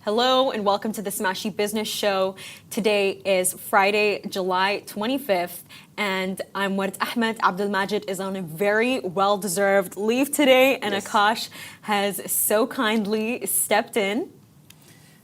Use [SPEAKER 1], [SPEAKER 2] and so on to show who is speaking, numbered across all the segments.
[SPEAKER 1] Hello and welcome to the Smashy Business Show. Today is Friday, July 25th, and I'm with Ahmed. Abdul Majid is on a very well-deserved leave today, and
[SPEAKER 2] Yes.
[SPEAKER 1] Akash has so kindly stepped in.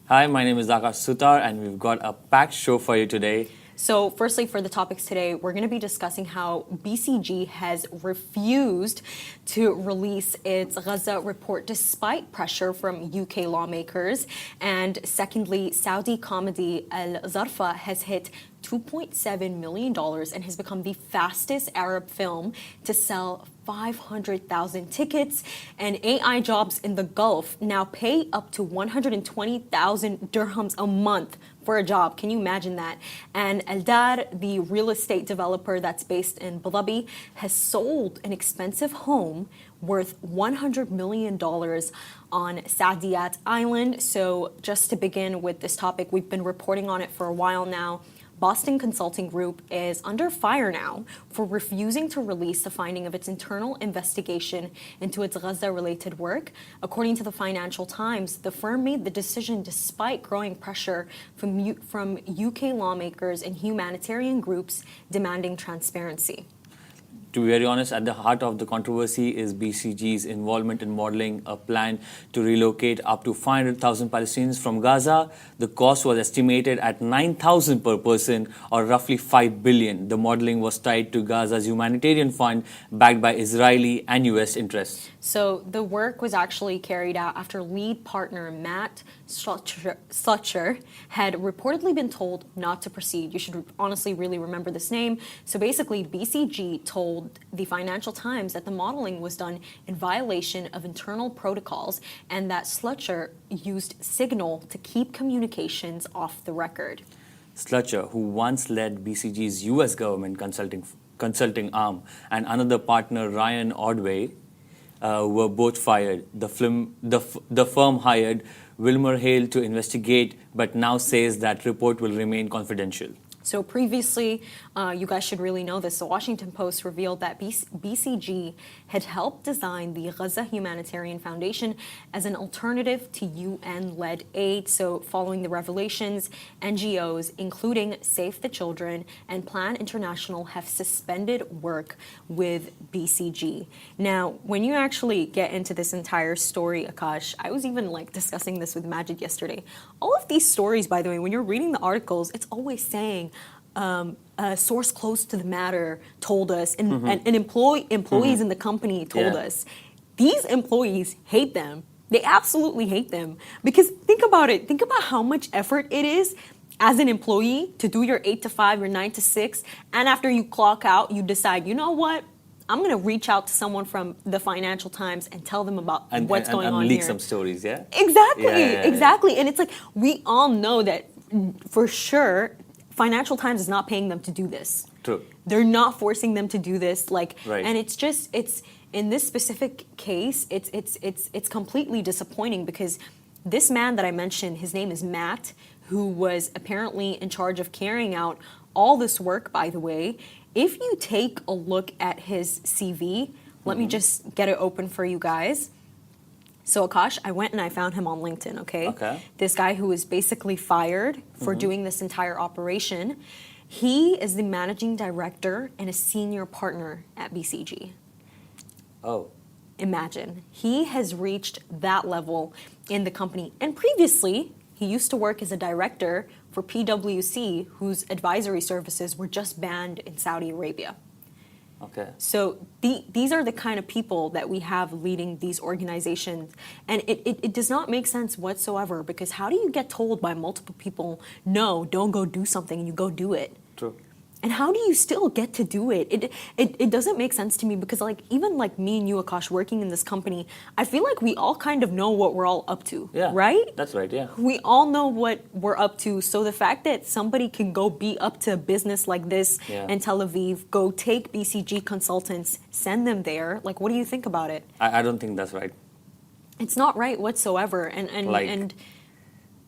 [SPEAKER 2] Hi, my name is Akash Sutar, and we've got a packed show for you today.
[SPEAKER 1] So firstly, for the topics today, we're going to be discussing how BCG has refused to release its Gaza report despite pressure from UK lawmakers. And secondly, Saudi comedy AlZarfa has hit $2.7 million and has become the fastest Arab film to sell 500,000 tickets. And AI jobs in the Gulf now pay up to 120,000 dirhams a month for a job. Can you imagine that? And Aldar, the real estate developer that's based in Dhabi, has sold an expensive home worth $100 million on Saadiyat Island. So just to begin with this topic, we've been reporting on it for a while now. Boston Consulting Group is under fire now for refusing to release the finding of its internal investigation into its Gaza-related work. According to the Financial Times, the firm made the decision despite growing pressure from UK lawmakers and humanitarian groups demanding transparency.
[SPEAKER 2] To be very honest, at the heart of the controversy is BCG's involvement in modeling a plan to relocate up to 500,000 Palestinians from Gaza. The cost was estimated at 9,000 per person, or roughly 5 billion. The modeling was tied to Gaza's humanitarian fund, backed by Israeli and US interests.
[SPEAKER 1] So the work was actually carried out after lead partner Matt Slutcher had reportedly been told not to proceed. You should honestly really remember this name. So basically, BCG told the Financial Times that the modeling was done in violation of internal protocols and that Slutcher used Signal to keep communications off the record.
[SPEAKER 2] Slutcher, who once led BCG's US government consulting arm, and another partner, Ryan Ordway, were both fired. The firm hired Wilmer Hale to investigate, but now says that report will remain confidential.
[SPEAKER 1] So previously, you guys should really know this, the Washington Post revealed that BCG had helped design the Gaza Humanitarian Foundation as an alternative to UN-led aid. So following the revelations, NGOs, including Save the Children and Plan International, have suspended work with BCG. Now, when you actually get into this entire story, Akash, I was even discussing this with Majid yesterday. All of these stories, by the way, when you're reading the articles, it's always saying, a source close to the matter told us, and employees in the company told us. These employees hate them. They absolutely hate them. Because think about it. Think about how much effort it is as an employee to do your 8 to 5, your 9 to 6, and after you clock out, you decide, you know what? I'm going to reach out to someone from the Financial Times and tell them about what's going on here.
[SPEAKER 2] And leak some stories, yeah?
[SPEAKER 1] Exactly,
[SPEAKER 2] Yeah.
[SPEAKER 1] exactly. And it's like, we all know that for sure, Financial Times is not paying them to do this.
[SPEAKER 2] True.
[SPEAKER 1] They're not forcing them to do this.
[SPEAKER 2] Right.
[SPEAKER 1] And it's in this specific case, it's completely disappointing because this man that I mentioned, his name is Matt, who was apparently in charge of carrying out all this work, by the way. If you take a look at his CV, let me just get it open for you guys. So Akash, I went and I found him on LinkedIn, okay? This guy who was basically fired for doing this entire operation. He is the managing director and a senior partner at BCG.
[SPEAKER 2] Oh.
[SPEAKER 1] Imagine. He has reached that level in the company. And previously, he used to work as a director for PwC, whose advisory services were just banned in Saudi Arabia.
[SPEAKER 2] Okay.
[SPEAKER 1] So these are the kind of people that we have leading these organizations. And it does not make sense whatsoever, because how do you get told by multiple people, no, don't go do something, and you go do it?
[SPEAKER 2] True.
[SPEAKER 1] And how do you still get to do it? It doesn't make sense to me, because even me and you, Akash, working in this company, I feel like we all kind of know what we're all up to, right?
[SPEAKER 2] That's right, yeah.
[SPEAKER 1] We all know what we're up to. So the fact that somebody can go be up to a business like this in Tel Aviv, go take BCG consultants, send them there, what do you think about it?
[SPEAKER 2] I don't think that's right.
[SPEAKER 1] It's not right whatsoever. And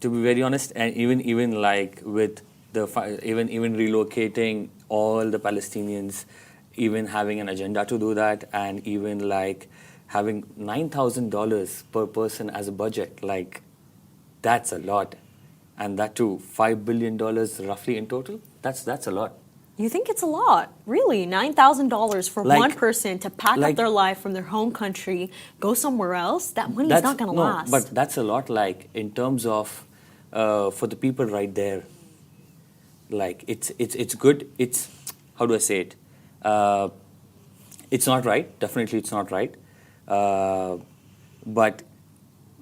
[SPEAKER 2] to be very honest, and even with even relocating all the Palestinians, even having an agenda to do that, and even having $9,000 per person as a budget, That's a lot. And that too, $5 billion roughly in total. That's a lot.
[SPEAKER 1] You think it's a lot, really? $9,000 for one
[SPEAKER 2] Like-
[SPEAKER 1] person to pack up
[SPEAKER 2] like-
[SPEAKER 1] their life from their home country, go somewhere else? That money is not going to
[SPEAKER 2] no,
[SPEAKER 1] last.
[SPEAKER 2] but that's a lot. Like in terms of for the people right there, like it's good. It's how do I say it? It's not right. Definitely, it's not right. But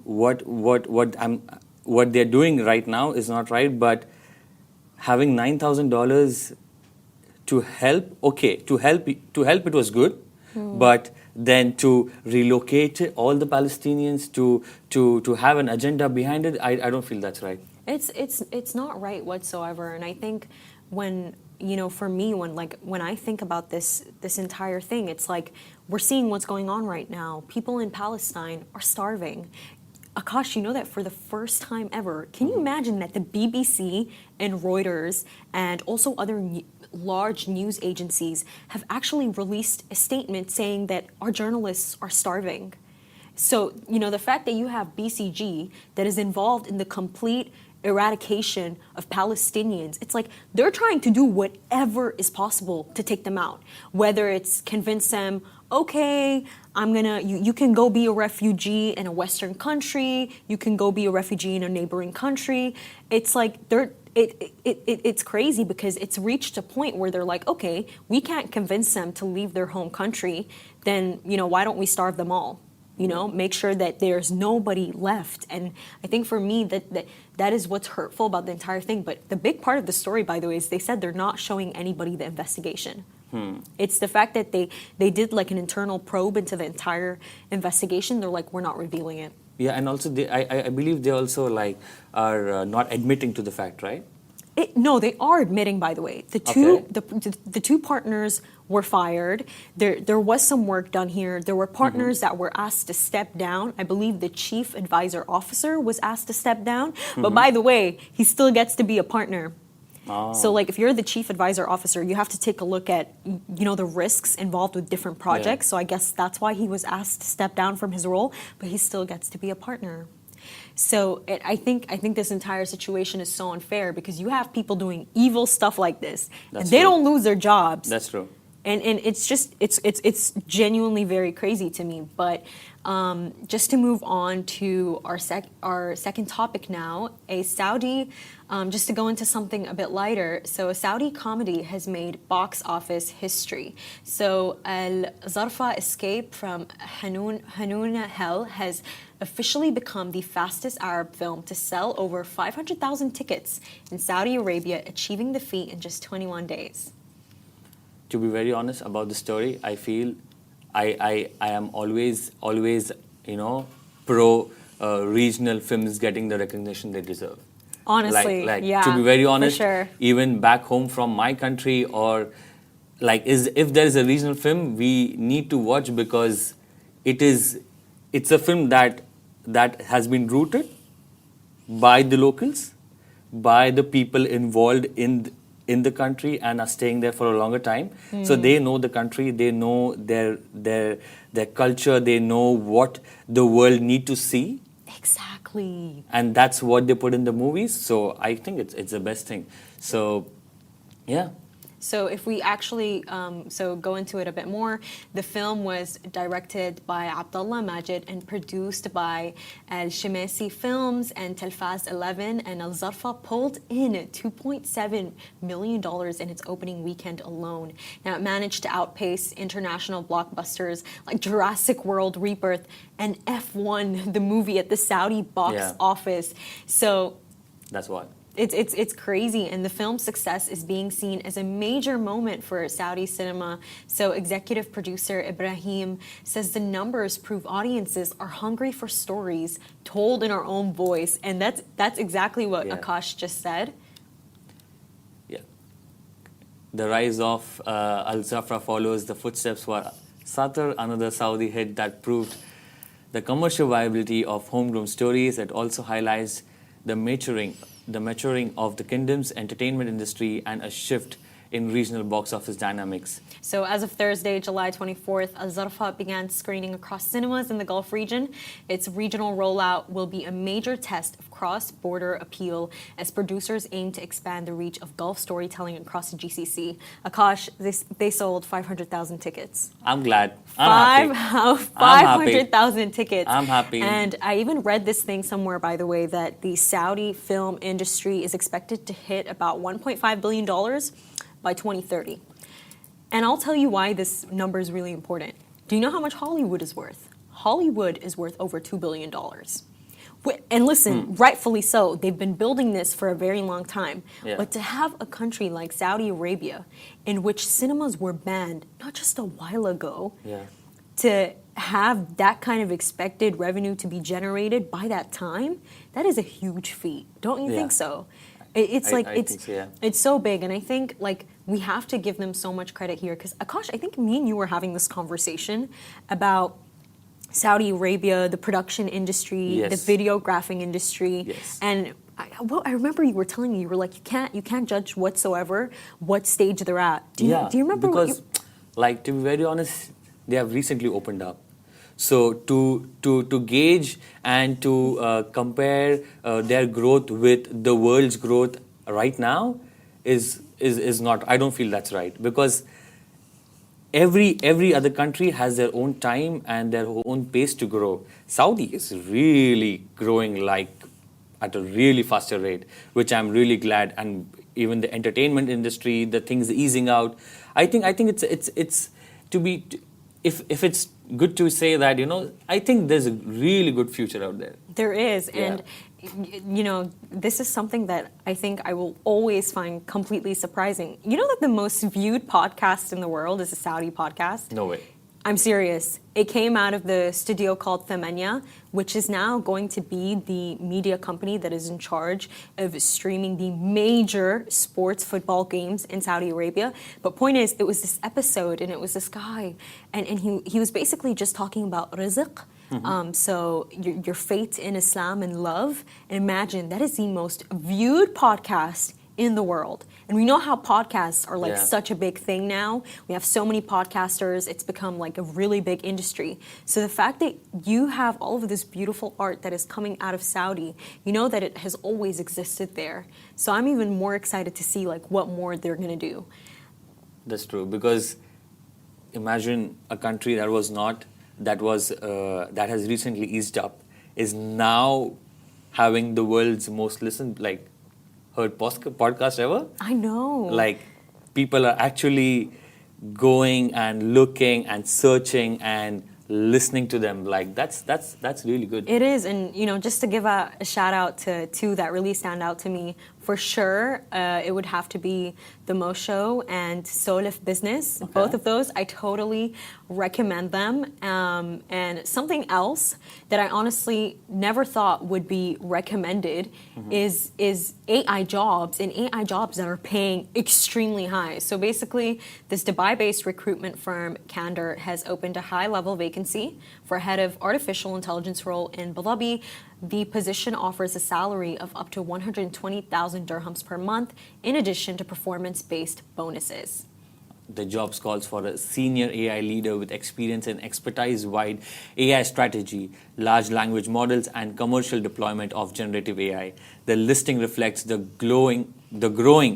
[SPEAKER 2] what they're doing right now is not right. But having $9,000 to help, okay, to help it was good. But then to relocate all the Palestinians to have an agenda behind it, I don't feel that's right.
[SPEAKER 1] It's not right whatsoever. And I think when, for me, when I think about this entire thing, it's like we're seeing what's going on right now. People in Palestine are starving. Akash, you know that for the first time ever, can you imagine that the BBC and Reuters and also other large news agencies have actually released a statement saying that our journalists are starving? So, the fact that you have BCG that is involved in the complete eradication of Palestinians, it's like they're trying to do whatever is possible to take them out. Whether it's convince them, okay, you can go be a refugee in a Western country, you can go be a refugee in a neighboring country. It's like it's crazy because it's reached a point where they're like, okay, we can't convince them to leave their home country, then, why don't we starve them all? Make sure that there's nobody left. And I think for me that is what's hurtful about the entire thing. But the big part of the story, by the way, is they said they're not showing anybody the investigation. It's the fact that they did like an internal probe into the entire investigation. They're like, we're not revealing it.
[SPEAKER 2] Yeah, and also I believe they also are not admitting to the fact, right?
[SPEAKER 1] No, they are admitting, by the way. The two partners were fired. There was some work done here. There were partners that were asked to step down. I believe the chief advisor officer was asked to step down. But by the way, he still gets to be a partner.
[SPEAKER 2] Oh.
[SPEAKER 1] So if you're the chief advisor officer, you have to take a look at, the risks involved with different projects.
[SPEAKER 2] Yeah.
[SPEAKER 1] So I guess that's why he was asked to step down from his role, but he still gets to be a partner. So I think this entire situation is so unfair because you have people doing evil stuff like this, and they don't lose their jobs.
[SPEAKER 2] That's true.
[SPEAKER 1] And it's just it's genuinely very crazy to me. But just to move on to our second topic now, a Saudi, just to go into something a bit lighter. So a Saudi comedy has made box office history. So AlZarfa Escape from Hanun Hell has officially become the fastest Arab film to sell over 500,000 tickets in Saudi Arabia, achieving the feat in just 21 days.
[SPEAKER 2] To be very honest about the story, I feel I am always pro regional films getting the recognition they deserve.
[SPEAKER 1] Honestly, yeah.
[SPEAKER 2] To be very honest,
[SPEAKER 1] for sure.
[SPEAKER 2] Even back home from my country, or if there is a regional film, we need to watch because it's a film that has been rooted by the locals, by the people involved in the country and are staying there for a longer time. So they know the country, they know their culture, they know what the world need to see.
[SPEAKER 1] Exactly.
[SPEAKER 2] And that's what they put in the movies. So I think it's the best thing. So, yeah.
[SPEAKER 1] So if we actually go into it a bit more, the film was directed by Abdullah Majid and produced by Al-Shemasi Films and Telfaz 11, and AlZarfa pulled in $2.7 million in its opening weekend alone. Now, it managed to outpace international blockbusters like Jurassic World Rebirth and F1, the movie, at the Saudi box office. So
[SPEAKER 2] that's what.
[SPEAKER 1] It's crazy, and the film's success is being seen as a major moment for Saudi cinema. So executive producer Ibrahim says the numbers prove audiences are hungry for stories told in our own voice, and that's exactly what Akash just said.
[SPEAKER 2] Yeah. The rise of AlZarfa follows the footsteps for Satar, another Saudi hit that proved the commercial viability of homegrown stories. It also highlights the maturing of the kingdom's entertainment industry and a shift in regional box office dynamics.
[SPEAKER 1] So as of Thursday, July 24th, AlZarfa began screening across cinemas in the Gulf region. Its regional rollout will be a major test of cross-border appeal as producers aim to expand the reach of Gulf storytelling across the GCC. Akash, they sold 500,000 tickets.
[SPEAKER 2] I'm glad. I'm happy.
[SPEAKER 1] 500,000 tickets.
[SPEAKER 2] I'm happy.
[SPEAKER 1] And I even read this thing somewhere, by the way, that the Saudi film industry is expected to hit about $1.5 billion by 2030. And I'll tell you why this number is really important. Do you know how much Hollywood is worth? Hollywood is worth over $2 billion. And listen, rightfully so. They've been building this for a very long time.
[SPEAKER 2] Yeah.
[SPEAKER 1] But to have a country like Saudi Arabia, in which cinemas were banned not just a while ago, to have that kind of expected revenue to be generated by that time, that is a huge feat. Don't you think so? It's it's so big, and I think like we have to give them so much credit here because Akash, I think me and you were having this conversation about Saudi Arabia, the production industry, the videographing industry, and I remember you were telling me you were like you can't judge whatsoever what stage they're at. Do you remember?
[SPEAKER 2] Because like to be very honest, they have recently opened up. So to gauge and to compare their growth with the world's growth right now is not. I don't feel that's right because every other country has their own time and their own pace to grow. Saudi is really growing like at a really faster rate, which I'm really glad. And even the entertainment industry, the things easing out. I think it's to be. If it's good to say that, I think there's a really good future out there.
[SPEAKER 1] There is. And, this is something that I think I will always find completely surprising. You know that the most viewed podcast in the world is a Saudi podcast?
[SPEAKER 2] No way.
[SPEAKER 1] I'm serious. It came out of the studio called Thamania, which is now going to be the media company that is in charge of streaming the major sports football games in Saudi Arabia. But point is, it was this episode and it was this guy and he was basically just talking about rizq. So your faith in Islam and love. And imagine that is the most viewed podcast in the world. And we know how podcasts are like such a big thing now. We have so many podcasters. It's become like a really big industry. So the fact that you have all of this beautiful art that is coming out of Saudi, you know that it has always existed there. So I'm even more excited to see like what more they're going to do.
[SPEAKER 2] That's true, because imagine a country that has recently eased up is now having the world's most listened heard podcast ever.
[SPEAKER 1] I know.
[SPEAKER 2] Like people are actually going and looking and searching and listening to them. Like that's really good.
[SPEAKER 1] It is, and just to give a shout out to two that really stand out to me. For sure, it would have to be The Mo Show and Solif Business. Okay. Both of those, I totally recommend them. And something else that I honestly never thought would be recommended is AI jobs, and AI jobs that are paying extremely high. So basically, this Dubai-based recruitment firm, Candor, has opened a high-level vacancy for a head of artificial intelligence role in Abu Dhabi. The position offers a salary of up to 120,000 dirhams per month, in addition to performance-based bonuses.
[SPEAKER 2] The job calls for a senior AI leader with experience in expertise-wide AI strategy, large language models, and commercial deployment of generative AI. The listing reflects the growing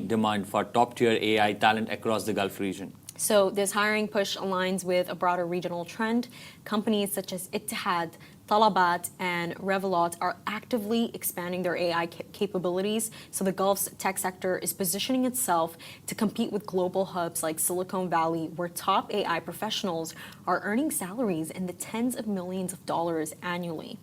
[SPEAKER 2] demand for top-tier AI talent across the Gulf region.
[SPEAKER 1] So this hiring push aligns with a broader regional trend. Companies such as Ittihad, Talabat, and Revolut are actively expanding their AI capabilities. So the Gulf's tech sector is positioning itself to compete with global hubs like Silicon Valley, where top AI professionals are earning salaries in the tens of millions of dollars annually.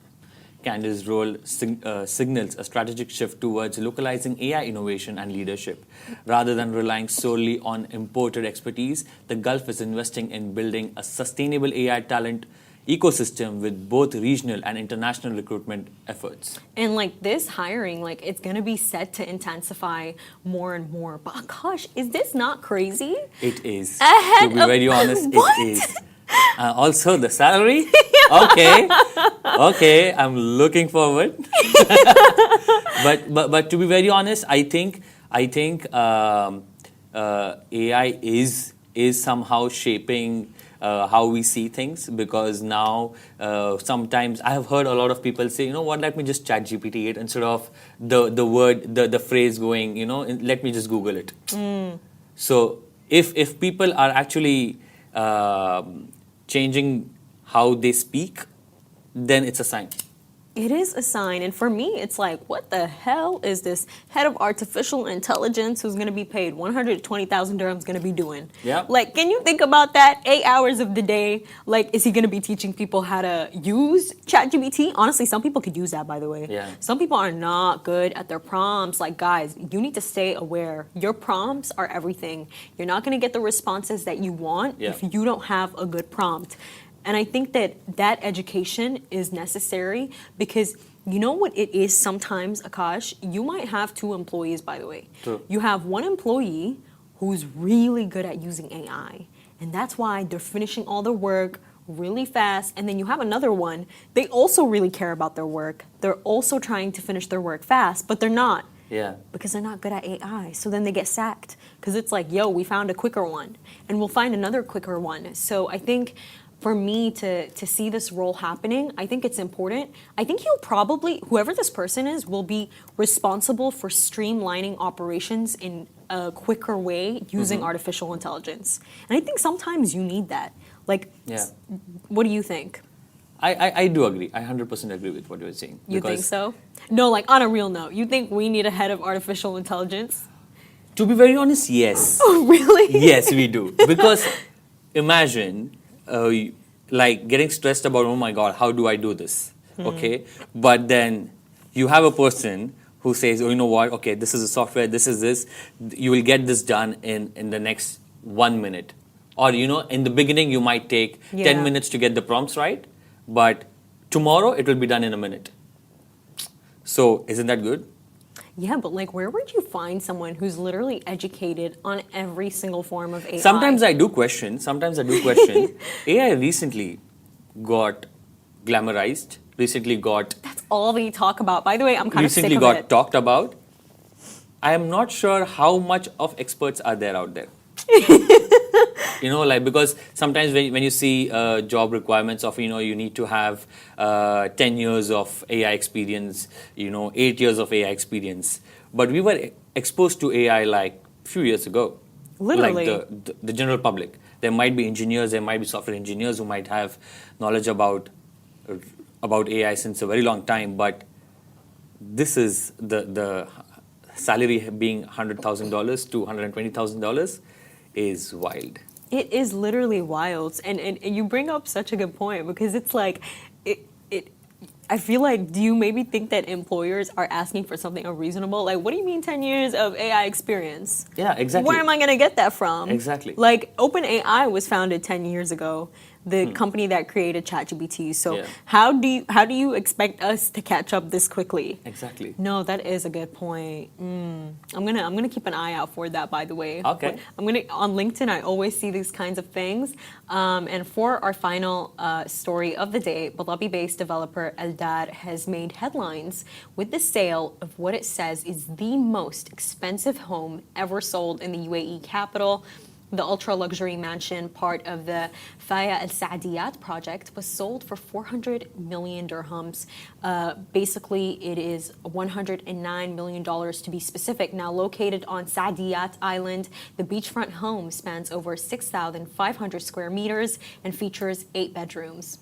[SPEAKER 2] Candor's role signals a strategic shift towards localizing AI innovation and leadership. Rather than relying solely on imported expertise, the Gulf is investing in building a sustainable AI talent ecosystem with both regional and international recruitment efforts.
[SPEAKER 1] And this hiring, it's going to be set to intensify more and more. But gosh, is this not crazy?
[SPEAKER 2] It is. To be very honest,
[SPEAKER 1] what?
[SPEAKER 2] It is. Also, the salary? Okay, I'm looking forward. but to be very honest, I think AI is somehow shaping how we see things, because now sometimes I have heard a lot of people say, you know what, let me just chat GPT it instead of the phrase going, let me just Google it. So if people are actually changing how they speak, then it's a sign.
[SPEAKER 1] It is a sign. And for me, it's like, what the hell is this head of artificial intelligence who's going to be paid 120,000 dirhams going to be doing?
[SPEAKER 2] Yeah.
[SPEAKER 1] Like, can you think about that? 8 hours of the day. Like, is he going to be teaching people how to use ChatGPT? Honestly, some people could use that, by the way.
[SPEAKER 2] Yeah.
[SPEAKER 1] Some people are not good at their prompts. Like, guys, you need to stay aware. Your prompts are everything. You're not going to get the responses that you want if you don't have a good prompt. And I think that education is necessary, because you know what it is sometimes, Akash? You might have 2 employees, by the way.
[SPEAKER 2] True.
[SPEAKER 1] You have one employee who's really good at using AI, and that's why they're finishing all their work really fast. And then you have another one, they also really care about their work. They're also trying to finish their work fast, but they're not.
[SPEAKER 2] Yeah.
[SPEAKER 1] Because they're not good at AI. So then they get sacked, because it's like, yo, we found a quicker one, and we'll find another quicker one. So I think for me to see this role happening, I think it's important. I think he'll probably, whoever this person is, will be responsible for streamlining operations in a quicker way using artificial intelligence. And I think sometimes you need that. Like, what do you think?
[SPEAKER 2] I do agree. I 100% agree with what you're saying.
[SPEAKER 1] You think so? No, like on a real note, you think we need a head of artificial intelligence?
[SPEAKER 2] To be very honest, yes.
[SPEAKER 1] Oh, really?
[SPEAKER 2] Yes, we do. Because imagine like getting stressed about, oh my God, how do I do this? Okay. But then you have a person who says, oh, you know what? Okay, this is a software, this is this. You will get this done in the next 1 minute. Or, in the beginning, you might take 10 minutes to get the prompts right. But tomorrow, it will be done in a minute. So isn't that good?
[SPEAKER 1] Yeah, but like, where would you find someone who's literally educated on every single form of AI?
[SPEAKER 2] Sometimes I do question. AI recently got glamorized.
[SPEAKER 1] That's all we talk about. By the way, I'm kind of sick of it.
[SPEAKER 2] Recently got talked about. I am not sure how much of experts are there out there. Because sometimes when you see job requirements of, you need to have 10 years of AI experience, 8 years of AI experience. But we were exposed to AI like a few years ago.
[SPEAKER 1] Literally.
[SPEAKER 2] Like the general public. There might be engineers, there might be software engineers who might have knowledge about AI since a very long time. But this is the salary being $100,000 to $120,000 is wild.
[SPEAKER 1] It is literally wild. And you bring up such a good point, because it's like, I feel like, do you maybe think that employers are asking for something unreasonable? Like, what do you mean 10 years of AI experience?
[SPEAKER 2] Yeah, exactly.
[SPEAKER 1] Where am I going to get that from?
[SPEAKER 2] Exactly.
[SPEAKER 1] Like, OpenAI was founded 10 years ago, the company that created ChatGPT. So how do you expect us to catch up this quickly?
[SPEAKER 2] Exactly.
[SPEAKER 1] No, that is a good point. I'm gonna keep an eye out for that, by the way.
[SPEAKER 2] Okay.
[SPEAKER 1] On LinkedIn, I always see these kinds of things. And for our final story of the day, Abu Dhabi-based developer Aldar has made headlines with the sale of what it says is the most expensive home ever sold in the UAE capital. The ultra-luxury mansion, part of the Faya Al Saadiyat project, was sold for 400 million dirhams. Basically, it is $109 million to be specific. Now, located on Saadiyat Island, the beachfront home spans over 6,500 square meters and features 8 bedrooms.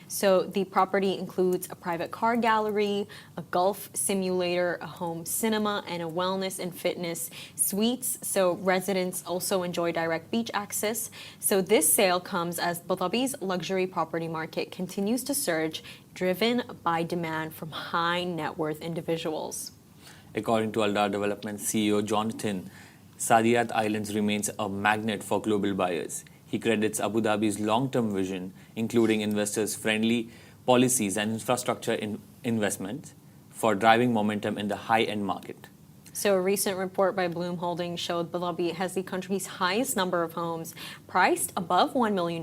[SPEAKER 1] So the property includes a private car gallery, a golf simulator, a home cinema, and a wellness and fitness suites. So residents also enjoy direct beach access. So this sale comes as Abu Dhabi's luxury property market continues to surge, driven by demand from high net worth individuals.
[SPEAKER 2] According to Aldar Development CEO Jonathan, Saadiyat Islands remains a magnet for global buyers. He credits Abu Dhabi's long-term vision, including investors-friendly policies and infrastructure investments, for driving momentum in the high-end market.
[SPEAKER 1] So a recent report by Bloom Holdings showed Abu Dhabi has the country's highest number of homes priced above $1 million,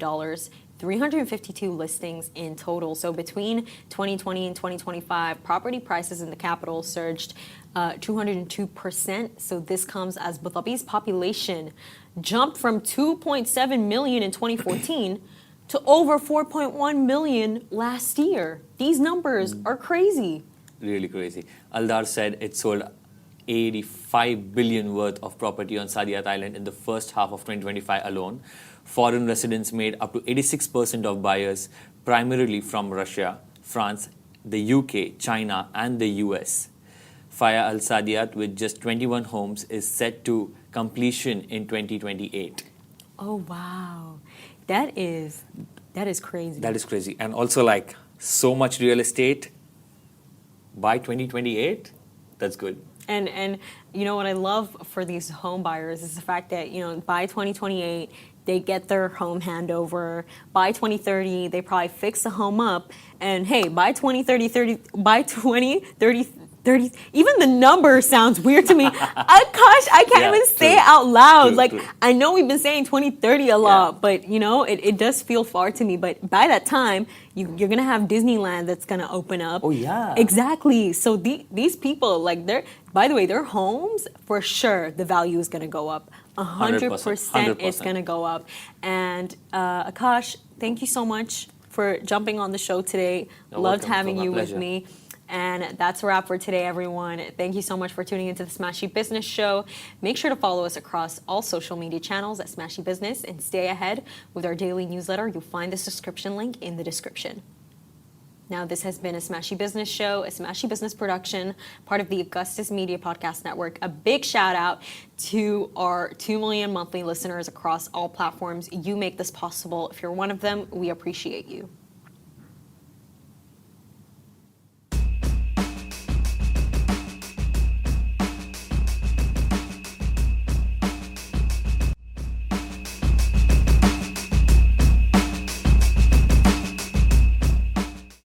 [SPEAKER 1] 352 listings in total. So between 2020 and 2025, property prices in the capital surged 202%. So this comes as Abu Dhabi's population jumped from 2.7 million in 2014 to over 4.1 million last year. These numbers are crazy.
[SPEAKER 2] Really crazy. Aldar said it sold 85 billion worth of property on Saadiyat Island in the first half of 2025 alone. Foreign residents made up to 86% of buyers, primarily from Russia, France, the UK, China, and the US. Faya Al Saadiyat, with just 21 homes, is set to completion in 2028.
[SPEAKER 1] Oh wow, that is crazy.
[SPEAKER 2] That is crazy. And also, like, so much real estate by 2028. That's good.
[SPEAKER 1] And you know what I love for these home buyers is the fact that, you know, by 2028 they get their home handover. By 2030 they probably fix the home up, and hey, by 2030, even the number sounds weird to me. I can't even say it out loud. True. I know we've been saying 2030 a lot, but you know, it does feel far to me. But by that time, you're gonna have Disneyland that's gonna open up.
[SPEAKER 2] Oh yeah,
[SPEAKER 1] exactly. So these people, like, by the way, their homes, for sure, the value is gonna go up. 100% it's gonna go up. And Akash, thank you so much for jumping on the show today. Loved having you with me. And that's a wrap for today, everyone. Thank you so much for tuning into the Smashy Business Show. Make sure to follow us across all social media channels at Smashy Business and stay ahead with our daily newsletter. You'll find the subscription link in the description. Now, this has been a Smashy Business Show, a Smashy Business production, part of the Augustus Media Podcast Network. A big shout out to our 2 million monthly listeners across all platforms. You make this possible. If you're one of them, we appreciate you.